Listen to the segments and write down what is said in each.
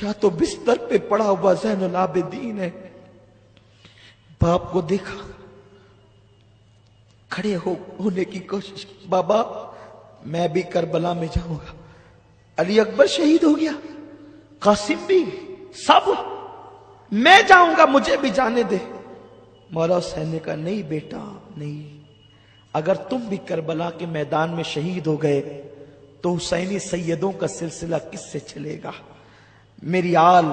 یا تو بستر پہ پڑا ہوا زین العابدین ہے۔ باپ کو دیکھا، کھڑے ہونے کی کوشش کی، بابا میں بھی کربلا میں جاؤں گا۔ علی اکبر شہید ہو گیا، قاسم بھی، سب، میں جاؤں گا، مجھے بھی جانے دے۔ مولا حسین نے کہا نہیں بیٹا نہیں، اگر تم بھی کربلا کے میدان میں شہید ہو گئے تو حسینی سیدوں کا سلسلہ کس سے چلے گا؟ میری آل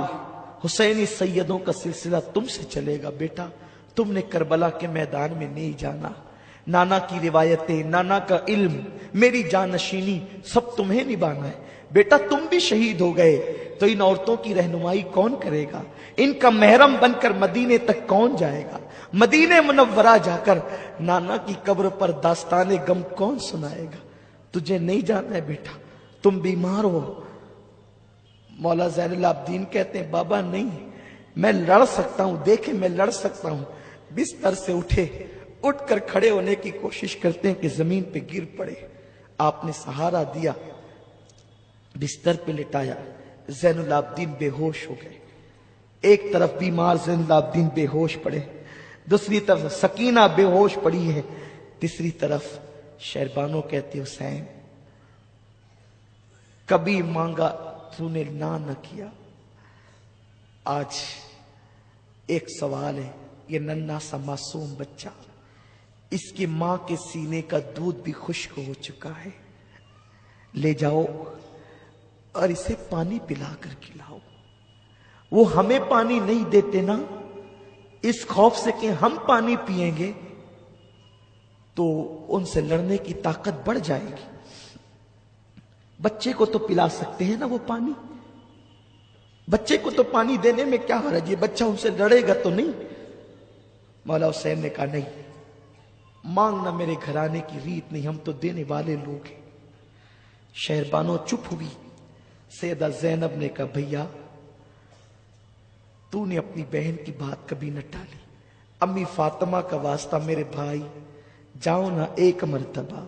حسینی سیدوں کا سلسلہ تم سے چلے گا بیٹا، تم نے کربلا کے میدان میں نہیں جانا، نانا کی روایتیں، نانا کا علم، میری جانشینی سب تمہیں نبھانا ہے بیٹا، تم بھی شہید ہو گئے تو ان عورتوں کی رہنمائی کون کرے گا؟ ان کا محرم بن کر مدینے تک کون جائے گا؟ مدینے منورہ جا کر نانا کی قبر پر داستان غم کون سنائے گا؟ تجھے نہیں جانا ہے بیٹا، تم بیمار ہو۔ مولا زین العابدین کہتے ہیں بابا نہیں، میں لڑ سکتا ہوں، دیکھیں میں لڑ سکتا ہوں۔ بستر سے اٹھ کر کھڑے ہونے کی کوشش کرتے ہیں کہ زمین پہ گر پڑے۔ آپ نے سہارا دیا، بستر پہ لٹایا، زین العابدین بے ہوش ہو گئے۔ ایک طرف بیمار زین العابدین بے ہوش پڑے، دوسری طرف سکینہ بے ہوش پڑی ہے، تیسری طرف شہربانو کہتے حسین کبھی مانگا تو نے نہ کیا، آج ایک سوال ہے، یہ ننھا سا معصوم بچہ، اس کی ماں کے سینے کا دودھ بھی خشک ہو چکا ہے، لے جاؤ اور اسے پانی پلا کر کھلاؤ۔ وہ ہمیں پانی نہیں دیتے نا، اس خوف سے کہ ہم پانی پیئیں گے تو ان سے لڑنے کی طاقت بڑھ جائے گی۔ بچے کو تو پلا سکتے ہیں نا وہ پانی، بچے کو تو پانی دینے میں کیا حرج ہے، بچہ ان سے لڑے گا تو نہیں۔ مولا حسین نے کہا نہیں، مانگنا میرے گھرانے کی ریت نہیں، ہم تو دینے والے لوگ ہیں۔ شہربانو چپ ہوئی، سیدہ زینب نے کہا بھیا تو نے اپنی بہن کی بات کبھی نہ ٹالی، امی فاطمہ کا واسطہ میرے بھائی جاؤ نا ایک مرتبہ،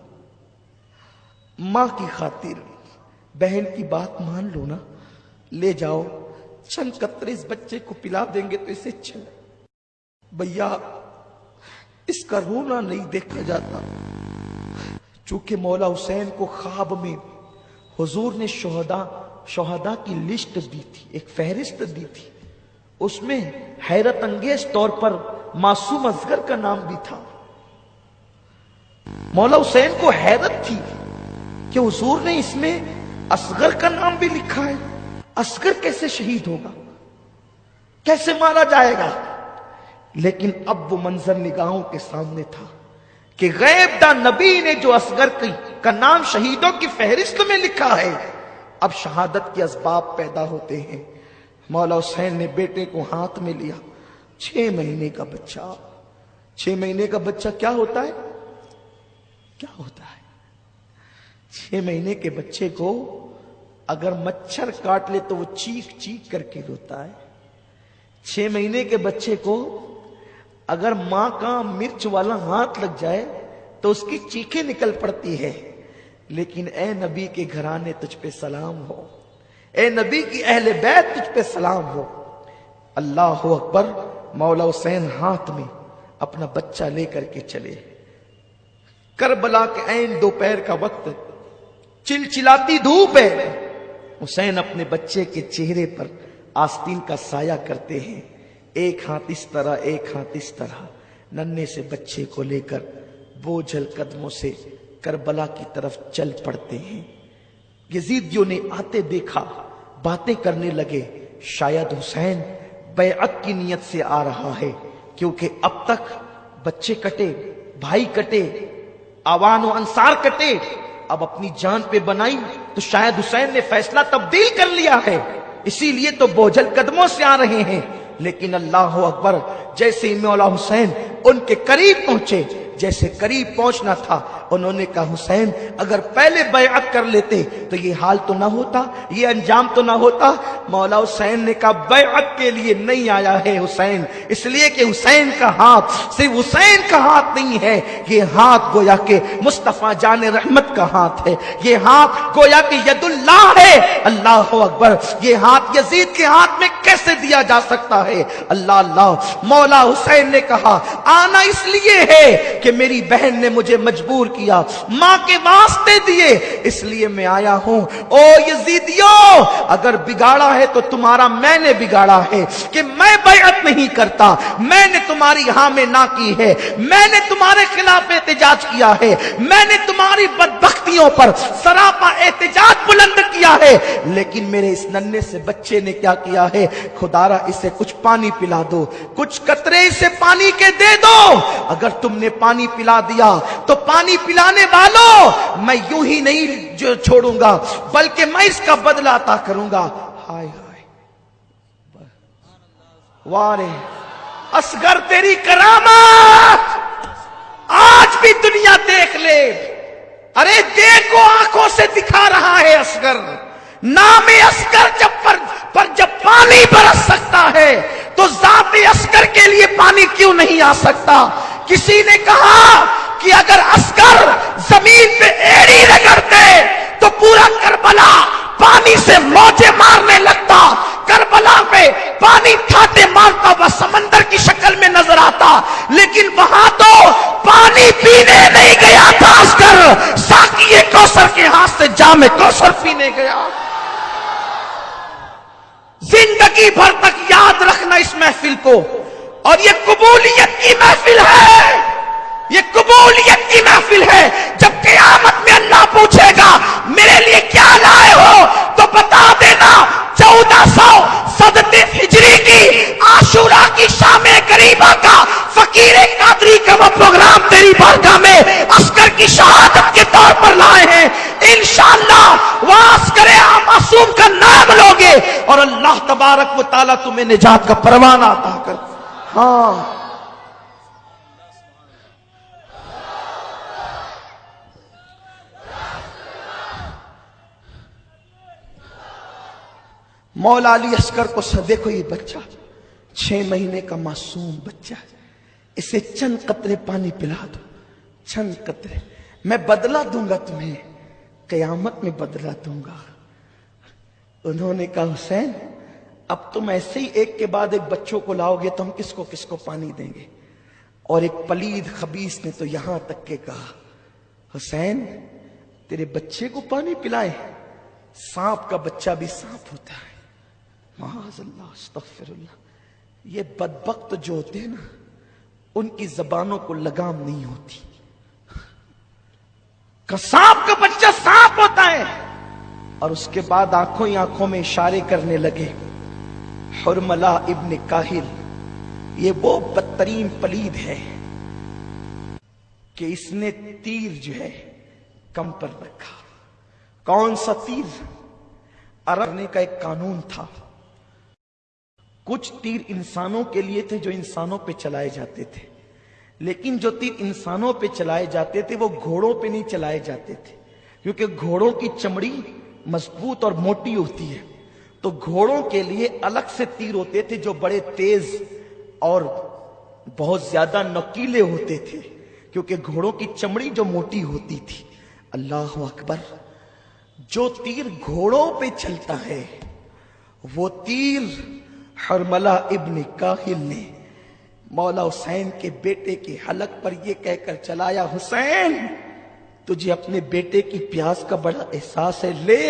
ماں کی خاطر بہن کی بات مان لو نا، لے جاؤ، چند قطرے اس بچے کو پلا دیں گے تو اسے چلے۔ بھیا اس کا رونا نہیں دیکھا جاتا، چونکہ مولا حسین کو خواب میں حضور نے شہداء کی لسٹ دی تھی، ایک فہرست دی تھی، اس میں حیرت انگیز طور پر معصوم اصغر کا نام بھی تھا۔ مولا حسین کو حیرت تھی کہ حضور نے اس میں اصغر کا نام بھی لکھا ہے، اصغر کیسے شہید ہوگا، کیسے مارا جائے گا؟ لیکن اب وہ منظر نگاہوں کے سامنے تھا کہ غیب دا نبی نے جو اصغر کا نام شہیدوں کی فہرست میں لکھا ہے، اب شہادت کے اسباب پیدا ہوتے ہیں۔ مولا حسین نے بیٹے کو ہاتھ میں لیا، 6 مہینے کا بچہ، 6 مہینے کا بچہ کیا ہوتا ہے؟ کیا ہوتا ہے 6 مہینے کے بچے کو اگر مچھر کاٹ لے تو وہ چیخ چیخ کر کے روتا ہے، 6 مہینے کے بچے کو اگر ماں کا مرچ والا ہاتھ لگ جائے تو اس کی چیخیں نکل پڑتی ہے۔ لیکن اے نبی کے گھرانے تجھ پہ سلام ہو، اے نبی کی اہل بیت تجھ پہ سلام ہو۔ اللہ اکبر، مولا حسین ہاتھ میں اپنا بچہ لے کر کے چلے۔ کربلا کے عین دوپہر کا وقت، چلچلاتی دھوپ ہے، حسین اپنے بچے کے چہرے پر آستین کا سایہ کرتے ہیں، ایک ہاتھ اس طرح ایک ہاتھ اس طرح، ننھے سے بچے کو لے کر بوجھل قدموں سے کربلا کی طرف چل پڑتے ہیں۔ یزیدیوں نے آتے دیکھا، باتیں کرنے لگے، شاید حسین بیعت کی نیت سے آ رہا ہے، کیونکہ اب تک بچے کٹے، بھائی کٹے، آوان و انصار کٹے، اب اپنی جان پہ بنائی تو شاید حسین نے فیصلہ تبدیل کر لیا ہے، اسی لیے تو بوجھل قدموں سے آ رہے ہیں۔ لیکن اللہ اکبر، جیسے مولا حسین ان کے قریب پہنچے، جیسے قریب پہنچنا تھا انہوں نے کہا حسین اگر پہلے بیعت کر لیتے تو یہ حال تو نہ ہوتا، یہ انجام تو نہ ہوتا۔ مولا حسین نے کہا بیعت کے لیے نہیں آیا ہے حسین، اس لیے کہ حسین کا ہاتھ صرف حسین کا ہاتھ نہیں ہے، یہ ہاتھ گویا کہ مصطفیٰ جان رحمت کا ہاتھ ہے، یہ ہاتھ گویا کہ ید اللہ ہے۔ اللہ اکبر، یہ ہاتھ یزید کے ہاتھ میں کیسے دیا جا سکتا ہے؟ اللہ اللہ۔ مولا حسین نے کہا آنا اس لیے ہے کہ میری بہن نے مجھے مجبور کیا، ماں کے واسطے دیے، اس لیے میں آیا ہوں۔ او یزیدیوں، اگر بگاڑا ہے تو تمہارا میں نے بگاڑا ہے کہ میں بیعت نہیں کرتا، میں نے تمہاری ہاں میں نہ کی ہے، میں نے تمہارے خلاف احتجاج کیا ہے، میں نے تمہاری بدبختیوں پر سراپا احتجاج بلند کیا ہے، لیکن میرے اس ننھے سے بچے نے کیا کیا ہے؟ خدا را اسے کچھ پانی پلا دو، کچھ قطرے اسے پانی کے دے دو۔ اگر تم نے پانی پلا دیا تو پانی پلانے والوں میں یوں ہی نہیں چھوڑوں گا بلکہ میں اس کا بدلہ عطا کروں گا۔ ہائے ہائے، وارے اصغر تیری کرامات آج بھی دنیا دیکھ لے۔ ارے دیکھو آنکھوں سے دکھا رہا ہے اصغر، نام اصغر جب پانی برس سکتا ہے تو ذات اصغر کے لیے پانی کیوں نہیں آ سکتا؟ کسی نے کہا کہ اگر اصغر زمین پہ ایڑی رگڑتے تو پورا کربلا پانی سے موجیں مارنے لگتا، کربلا پہ پانی ٹھاٹے مارتا ہوا سمندر کی شکل میں نظر آتا، لیکن وہاں تو پانی پینے نہیں گیا تھا اصغر، ساقی کوثر کے ہاتھ سے جام کوثر پینے گیا۔ زندگی بھر تک یاد رکھنا اس محفل کو، اور یہ قبولیت کی محفل ہے، یہ قبولیت کی محفل ہے۔ جب قیامت میں اللہ پوچھے گا میرے لیے کیا لائے ہو تو بتا دینا 1400 ہجری کی عاشورہ کی شام قریبہ کا فقیر قادری کا وہ پروگرام تیری بارگاہ میں اصغر کی شہادت کے طور پر لائے ہیں۔ انشاءاللہ وہ اصغر معصوم کا نام لوگے اور اللہ تبارک و تعالیٰ تمہیں نجات کا پروانہ عطا کر۔ ہاں مولا علی اصغر کو دیکھو، یہ بچہ 6 مہینے کا معصوم بچہ ہے، اسے چند قطرے پانی پلا دو، چند قطرے، میں بدلہ دوں گا تمہیں، قیامت میں بدلہ دوں گا۔ انہوں نے کہا حسین اب تم ایسے ہی ایک کے بعد ایک بچوں کو لاؤ گے تو ہم کس کو پانی دیں گے؟ اور ایک پلید خبیث نے تو یہاں تک کہ کہا حسین تیرے بچے کو پانی پلائے؟ سانپ کا بچہ بھی سانپ ہوتا ہے، معاذ اللہ، استغفر اللہ۔ یہ بدبخت جو ہوتے ہیں نا ان کی زبانوں کو لگام نہیں ہوتی، سانپ کا بچہ سانپ ہوتا ہے۔ اور اس کے بعد آنکھوں ہی آنکھوں میں اشارے کرنے لگے۔ حرملہ ابن کاہل یہ وہ بدترین پلید ہے کہ اس نے تیر جو ہے کم پر رکھا۔ کون سا تیر؟ عرب کا ایک قانون تھا، کچھ تیر انسانوں کے لیے تھے جو انسانوں پہ چلائے جاتے تھے، لیکن جو تیر انسانوں پہ چلائے جاتے تھے وہ گھوڑوں پہ نہیں چلائے جاتے تھے، کیونکہ گھوڑوں کی چمڑی مضبوط اور موٹی ہوتی ہے، تو گھوڑوں کے لیے الگ سے تیر ہوتے تھے جو بڑے تیز اور بہت زیادہ نوکیلے ہوتے تھے، کیونکہ گھوڑوں کی چمڑی جو موٹی ہوتی تھی۔ اللہ اکبر، جو تیر گھوڑوں پہ چلتا ہے وہ تیر حرملہ ابن کاہل نے مولا حسین کے بیٹے کے حلق پر یہ کہہ کر چلایا، حسین تجھے اپنے بیٹے کی پیاس کا بڑا احساس ہے، لے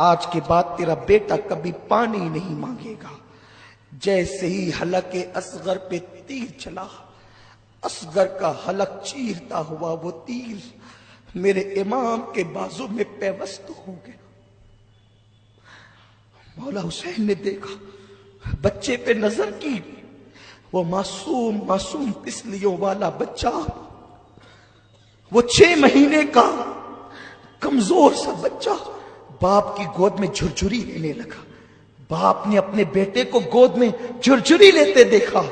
آج کے بعد تیرا بیٹا کبھی پانی نہیں مانگے گا۔ جیسے ہی حلق اصغر پہ تیر چلا، اصغر کا حلق چیرتا ہوا وہ تیر میرے امام کے بازو میں پیوست ہو گیا۔ مولا حسین نے دیکھا، بچے پہ نظر کی، وہ معصوم پسلیوں والا بچہ، وہ 6 مہینے کا کمزور سا بچہ باپ کی گود میں جھرجھری لینے لگا۔ باپ نے اپنے بیٹے کو گود میں جھرجھری لیتے دیکھا،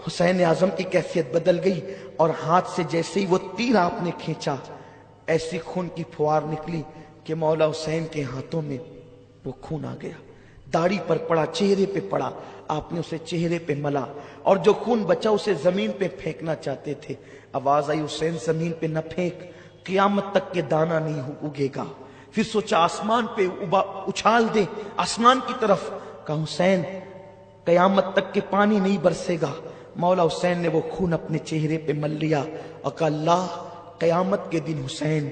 حسین اعظم کی کیفیت بدل گئی اور ہاتھ سے جیسے ہی وہ تیر آپ نے کھینچا ایسی خون کی فوار نکلی کہ مولا حسین کے ہاتھوں میں وہ خون آ گیا، داڑھی پر پڑا، چہرے پہ پڑا، آپ نے اسے چہرے پہ ملا اور جو خون بچا اسے زمین پہ پھینکنا چاہتے تھے۔ آواز آئی حسین زمین پہ نہ پھینک، قیامت تک کے دانہ نہیں اگے گا۔ پھر سوچا آسمان پہ اچھال دے، آسمان کی طرف، کہا حسین قیامت تک کے پانی نہیں برسے گا۔ مولا حسین نے وہ خون اپنے چہرے پہ مل لیا اور کہا اللہ قیامت کے دن حسین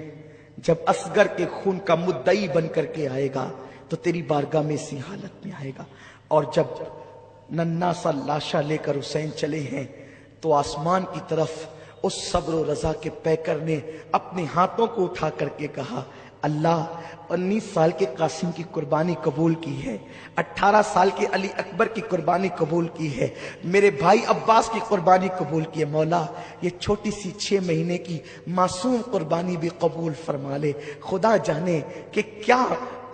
جب اصغر کے خون کا مدعی بن کر کے آئے گا تو تیری بارگاہ میں اسی حالت میں آئے گا۔ اور جب ننھا سا لاشا لے کر حسین چلے ہیں تو آسمان کی طرف اس صبر و رضا کے پیکر نے اپنے ہاتھوں کو اٹھا کر کے کہا اللہ 19 سال کے قاسم کی قربانی قبول کی ہے، 18 سال کے علی اکبر کی قربانی قبول کی ہے، میرے بھائی عباس کی قربانی قبول کی ہے، مولا یہ چھوٹی سی 6 مہینے کی معصوم قربانی بھی قبول فرما لے۔ خدا جانے کہ کیا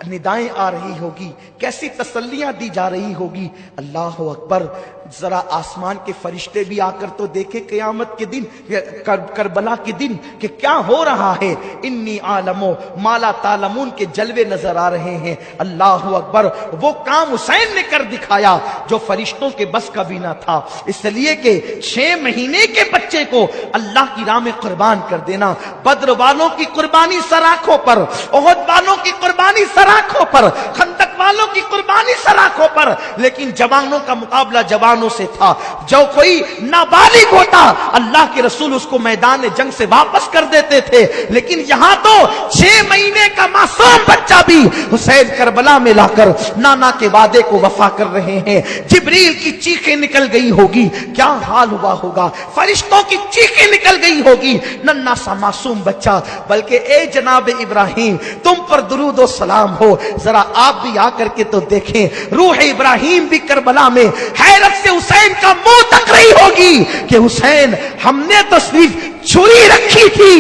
ندائیں آ رہی ہوگی، کیسی تسلیاں دی جا رہی ہوگی۔ اللہ اکبر، ذرا آسمان کے فرشتے بھی آ کر تو دیکھے قیامت کے دن، کربلا کے دن کہ کیا ہو رہا ہے۔ انی عالمو مالا تعلمون کے جلوے نظر آ رہے ہیں۔ اللہ اکبر، وہ کام حسین نے کر دکھایا جو فرشتوں کے بس کا بھی نہ تھا، اس لیے کہ 6 مہینے کے بچے کو اللہ کی راہ میں قربان کر دینا۔ بدر والوں کی قربانی سراخوں پر، احد والوں کی قربانی سراخوں پر، خندق والوں کی قربانی سراخوں پر، لیکن جوانوں کا مقابلہ جوانوں سے تھا۔ جو کوئی نابالغ ہوتا اللہ کے رسول اس کو میدان جنگ سے واپس کر دیتے تھے، لیکن یہاں تو 6 مہینے کا معصوم بچہ بھی حسین کربلا میں لا کر نانا کے وعدے کو وفا کر رہے ہیں۔ جبریل کی چیخیں نکل گئی ہوگی، کیا حال ہوا ہوگا، فرشتوں کی چیخیں نکل گئی ہوگی، ننھا سا معصوم بچہ۔ بلکہ اے جناب ابراہیم تم پر درود و سلام ہو، ذرا آپ بھی آ کر کے تو دیکھیں، روح ابراہیم بھی کربلا میں حیرت سے حسین کا منہ تک رہی ہوگی کہ حسین ہم نے تو صرف چھری رکھی تھی،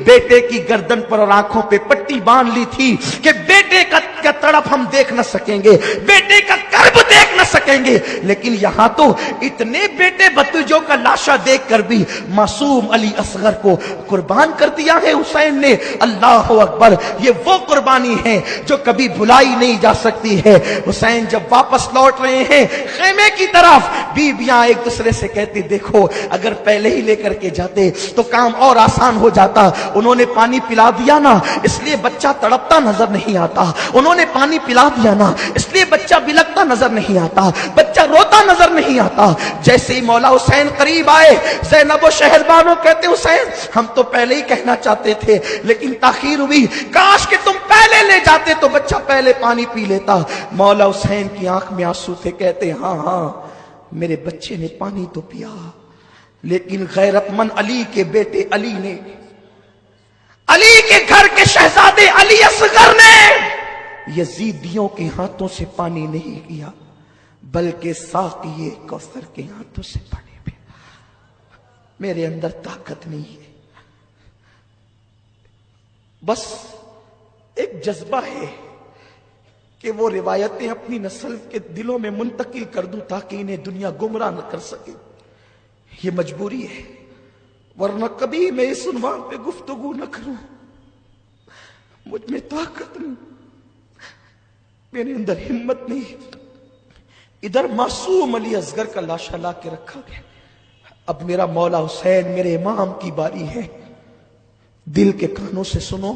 بیٹے کی گردن پر اور آنکھوں پہ پٹی باندھ لی تھی کہ بیٹے کا تڑپ ہم دیکھ نہ سکیں گے، بیٹے کا کرب دیکھ نہ سکیں گے، لیکن یہاں تو اتنے بیٹے بتوجوں کا لاشا دیکھ کر بھی معصوم علی اصغر کو قربان کر دیا ہے حسین نے۔ اللہ اکبر، یہ وہ قربانی ہے جو کبھی بھلائی نہیں جا سکتی ہے۔ حسین جب واپس لوٹ رہے ہیں خیمے کی طرف، بیویاں ایک دوسرے سے کہتی دیکھو اگر پہلے ہی لے کر کے جاتے تو کام اور آسان ہو جاتا، انہوں نے پانی پلا دیا نا اس لیے بچہ تڑپتا نظر نہیں آتا، انہوں نے پانی پلا دیا نا اس لیے بچہ بلکتا نظر نہیں آتا، بچہ روتا نظر نہیں آتا۔ جیسے ہی مولا حسین قریب آئے، زینب و شہربانو کہتے حسین ہم تو پہلے ہی کہنا چاہتے تھے لیکن تاخیر ہوئی، کاش کہ تم پہلے لے جاتے تو بچہ پہلے پانی پی لیتا۔ مولا حسین کی آنکھ میں آنسو تھے، کہتے ہاں ہاں میرے بچے نے پانی تو پیا، لیکن غیرت مند علی کے بیٹے علی نے، علی کے گھر کے شہزادے علی اصغر نے یزیدیوں کے ہاتھوں سے پانی نہیں کیا بلکہ ساقی کوثر کے ہاتھوں سے پانی پیا۔ میرے اندر طاقت نہیں ہے، بس ایک جذبہ ہے کہ وہ روایتیں اپنی نسل کے دلوں میں منتقل کر دوں تاکہ انہیں دنیا گمراہ نہ کر سکے۔ یہ مجبوری ہے، ورنہ کبھی میں اس عنوان پہ گفتگو نہ کروں۔ مجھ میں طاقت نہیں، میرے اندر ہمت نہیں۔ ادھر معصوم علی اصغر کا لاشا لا کے رکھا گیا، اب میرا مولا حسین میرے امام کی باری ہے۔ دل کے کانوں سے سنو،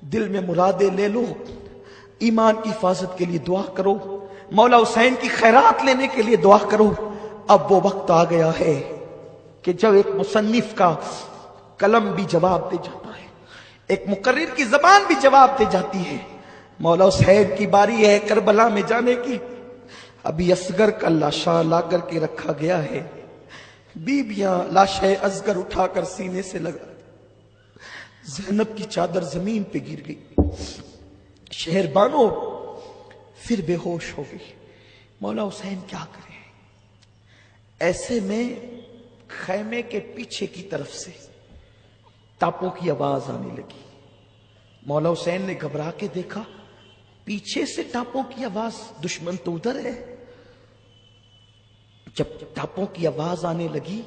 دل میں مرادیں لے لو، ایمان کی حفاظت کے لیے دعا کرو، مولا حسین کی خیرات لینے کے لیے دعا کرو۔ اب وہ وقت آ گیا ہے کہ جب ایک مصنف کا قلم بھی جواب دے جاتا ہے، ایک مقرر کی زبان بھی جواب دے جاتی ہے۔ مولا حسین کی باری ہے کربلا میں جانے کی۔ ابھی اصغر کا لاشا لا کر کے رکھا گیا ہے، بیویاں لاشا اصغر اٹھا کر سینے سے لگا، زینب کی چادر زمین پہ گر گئی، شہربانو پھر بے ہوش ہو گئی۔ مولا حسین کیا کرے؟ ایسے میں خیمے کے پیچھے کی طرف سے ٹاپوں کی آواز آنے لگی۔ مولا حسین نے گھبرا کے دیکھا، پیچھے سے ٹاپوں کی آواز، دشمن تو ادھر ہے۔ جب ٹاپوں کی آواز آنے لگی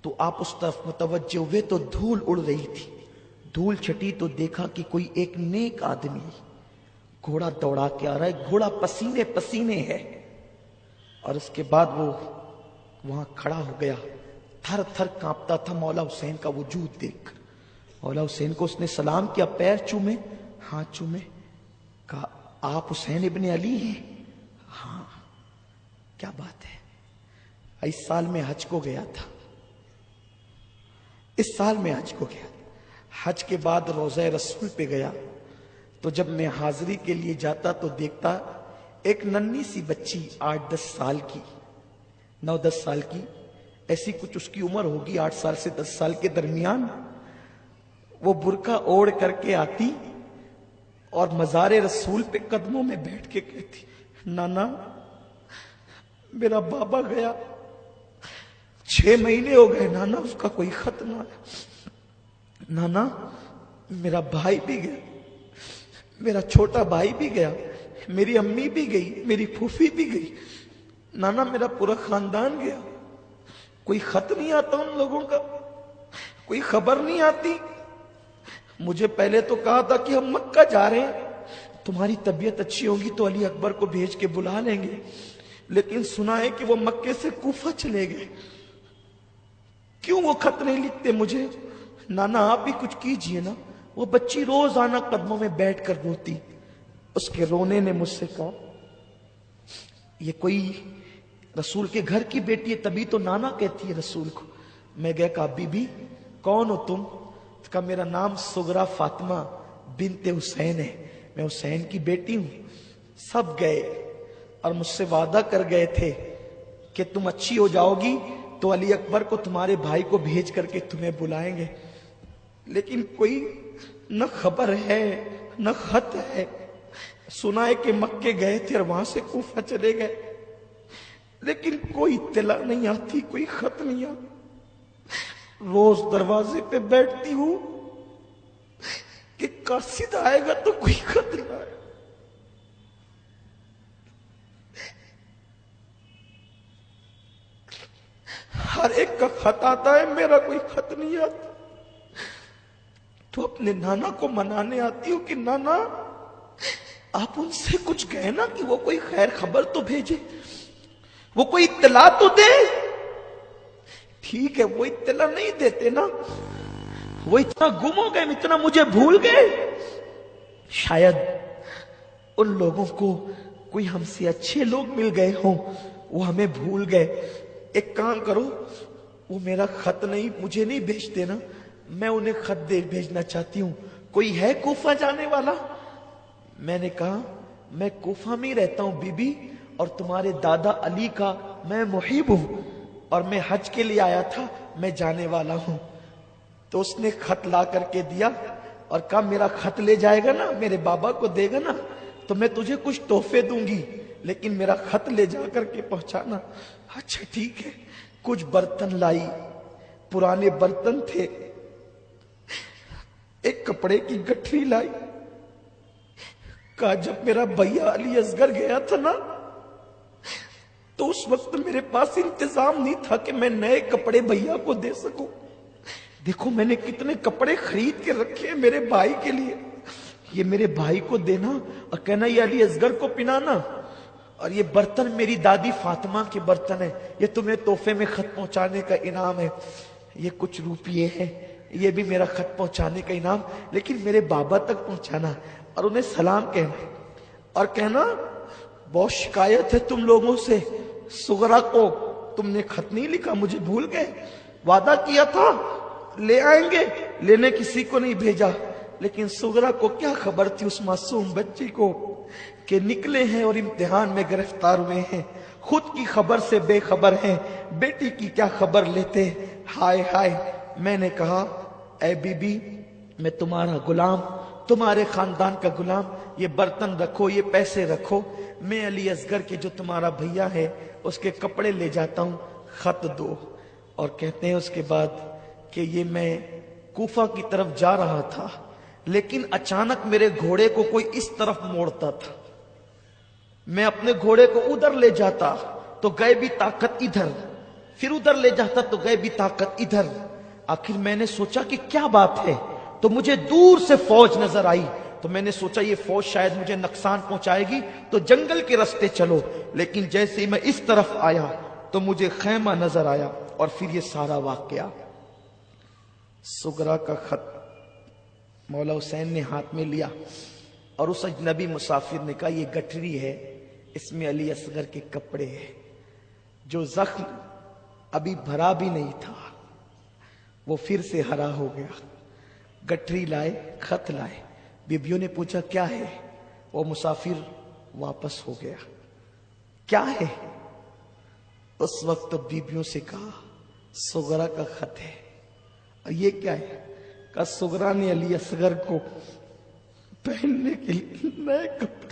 تو آپ اس طرف متوجہ ہوئے تو دھول اڑ رہی تھی. دھول چھٹی تو دیکھا کہ کوئی ایک نیک آدمی گھوڑا دوڑا کے آ رہا ہے. گھوڑا پسینے پسینے ہے. اور اس کے بعد وہ وہاں کھڑا ہو گیا. تھر تھر کانپتا تھا مولا حسین کا وجود دیکھ کر. مولا حسین کو اس نے سلام کیا, پیر چومے, ہاتھ چومے. کہا آپ حسین ابن علی ہیں؟ ہاں. کیا بات ہے. اس سال میں حج کو گیا تھا. اس سال میں حج کو گیا. حج کے بعد روضہ رسول پہ گیا تو جب میں حاضری کے لیے جاتا تو دیکھتا ایک ننھی سی بچی 8-10 سال کی, 9-10 سال کی, ایسی کچھ اس کی عمر ہوگی, 8 سال سے 10 سال کے درمیان. وہ برقع اوڑھ کر کے آتی اور مزار رسول پہ قدموں میں بیٹھ کے کہتی, نانا میرا بابا گیا, 6 مہینے ہو گئے نانا, اس کا کوئی خط نہ آیا. نانا میرا بھائی بھی گیا, میرا چھوٹا بھائی بھی گیا, میری امی بھی گئی, میری پھوپھی بھی گئی. نانا میرا پورا خاندان گیا, کوئی خط نہیں آتا ان لوگوں کا, کوئی خبر نہیں آتی. مجھے پہلے تو کہا تھا کہ ہم مکہ جا رہے ہیں, تمہاری طبیعت اچھی ہوگی تو علی اکبر کو بھیج کے بلا لیں گے, لیکن سنا ہے کہ وہ مکے سے کوفہ چلے گئے. کیوں وہ خط نہیں لکھتے مجھے؟ نانا آپ بھی کچھ کیجئے نا. وہ بچی روزانہ قدموں میں بیٹھ کر روتی. اس کے رونے نے مجھ سے کہا یہ کوئی رسول کے گھر کی بیٹی ہے, تبھی تو نانا کہتی ہے رسول کو. میں گیا, کہا بی بی کون ہو تم؟ کہا میرا نام سغرا فاطمہ بنت حسین ہے, میں حسین کی بیٹی ہوں. سب گئے اور مجھ سے وعدہ کر گئے تھے کہ تم اچھی ہو جاؤ گی تو علی اکبر کو تمہارے بھائی کو بھیج کر کے تمہیں بلائیں گے, لیکن کوئی نہ خبر ہے نہ خط ہے. سنا ہے کہ مکے گئے تھے اور وہاں سے کوفہ چلے گئے, لیکن کوئی اطلاع نہیں آتی, کوئی خط نہیں آتا. روز دروازے پہ بیٹھتی ہوں کہ قاصد آئے گا تو کوئی خط نہ آئے. ہر ایک کا خط آتا ہے, میرا کوئی خط نہیں آتا. تو اپنے نانا کو منانے آتی ہوں کہ نانا آپ ان سے کچھ کہے نا کہ وہ کوئی خیر خبر تو بھیجے, وہ کوئی اطلاع تو دے. ٹھیک ہے وہ اطلاع نہیں دیتے نا, وہ اتنا گم ہو گئے, اتنا مجھے بھول گئے. شاید ان لوگوں کو کوئی ہم سے اچھے لوگ مل گئے ہوں, وہ ہمیں بھول گئے. ایک کام کرو, وہ میرا خط نہیں مجھے نہیں بھیجتے نا, میں انہیں خط دے بھیجنا چاہتی ہوں. کوئی ہے کوفہ جانے والا؟ میں نے کہا میں کوفہ میں رہتا ہوں بی بی, اور تمہارے دادا علی کا میں محب ہوں, اور میں حج کے لیے آیا تھا, میں جانے والا ہوں. تو اس نے خط لا کر کے دیا اور کہا میرا خط لے جائے گا نا, میرے بابا کو دے گا نا, تو میں تجھے کچھ تحفے دوں گی, لیکن میرا خط لے جا کر کے پہنچانا. اچھا ٹھیک ہے. کچھ برتن لائی, پرانے برتن تھے. ایک کپڑے کی گٹھری لائی. کہا جب میرا بھیا علی اصغر گیا تھا نا تو اس وقت میرے پاس انتظام نہیں تھا کہ میں نئے کپڑے بھیا کو دے سکوں. دیکھو میں نے کتنے کپڑے خرید کے رکھے ہیں میرے بھائی کے لیے, یہ میرے بھائی کو دینا اور کہنا یہ علی اصغر کو پنانا. اور یہ برتن میری دادی فاطمہ کے برتن ہیں, یہ تمہیں تحفے میں خط پہنچانے کا انعام ہے. یہ کچھ روپیے ہیں, یہ بھی میرا خط پہنچانے کا انعام, لیکن میرے بابا تک پہنچانا اور انہیں سلام کہنا, اور کہنا بہت شکایت ہے تم لوگوں سے, سغرا کو تم نے خط نہیں لکھا, مجھے بھول گئے. وعدہ کیا تھا لے آئیں گے, لینے کسی کو نہیں بھیجا. لیکن سغرا کو کیا خبر تھی اس معصوم بچی کو کہ نکلے ہیں اور امتحان میں گرفتار ہوئے ہیں, خود کی خبر سے بے خبر ہیں, بیٹی کی کیا خبر لیتے. ہائے ہائے. میں نے کہا اے بی بی میں تمہارا غلام, تمہارے خاندان کا غلام, یہ برتن رکھو, یہ پیسے رکھو, میں علی اصغر کے جو تمہارا بھیا ہے اس کے کپڑے لے جاتا ہوں, خط دو. اور کہتے ہیں اس کے بعد کہ یہ میں کوفہ کی طرف جا رہا تھا, لیکن اچانک میرے گھوڑے کو کوئی اس طرف موڑتا تھا, میں اپنے گھوڑے کو ادھر لے جاتا, تو گئے بھی طاقت ادھر، پھر ادھر لے جاتا تو گئے بھی طاقت ادھر۔ آخر میں نے سوچا کہ کیا بات ہے، تو مجھے دور سے فوج نظر آئی، تو میں نے سوچا یہ فوج شاید مجھے نقصان پہنچائے گی، تو جنگل کے راستے چلو۔ لیکن جیسے ہی میں اس طرف آیا تو مجھے خیمہ نظر آیا، اور پھر یہ سارا واقعہ۔ سغرا کا خط مولا حسین نے ہاتھ میں لیا، اور اس اجنبی مسافر نے کہا یہ گٹھری ہے، اس میں علی اصغر کے کپڑے ہیں، جو زخم ابھی بھرا بھی نہیں تھا وہ پھر سے ہرا ہو گیا۔ گٹھری لائے، خط لائے، بیبیوں نے پوچھا کیا ہے؟ وہ مسافر واپس ہو گیا۔ کیا ہے؟ اس وقت تو بیبیوں سے کہا سغرا کا خط ہے۔ اور یہ کیا ہے؟ کہا سغرا نے علی اصغر کو پہننے کے لیے نئے کپڑے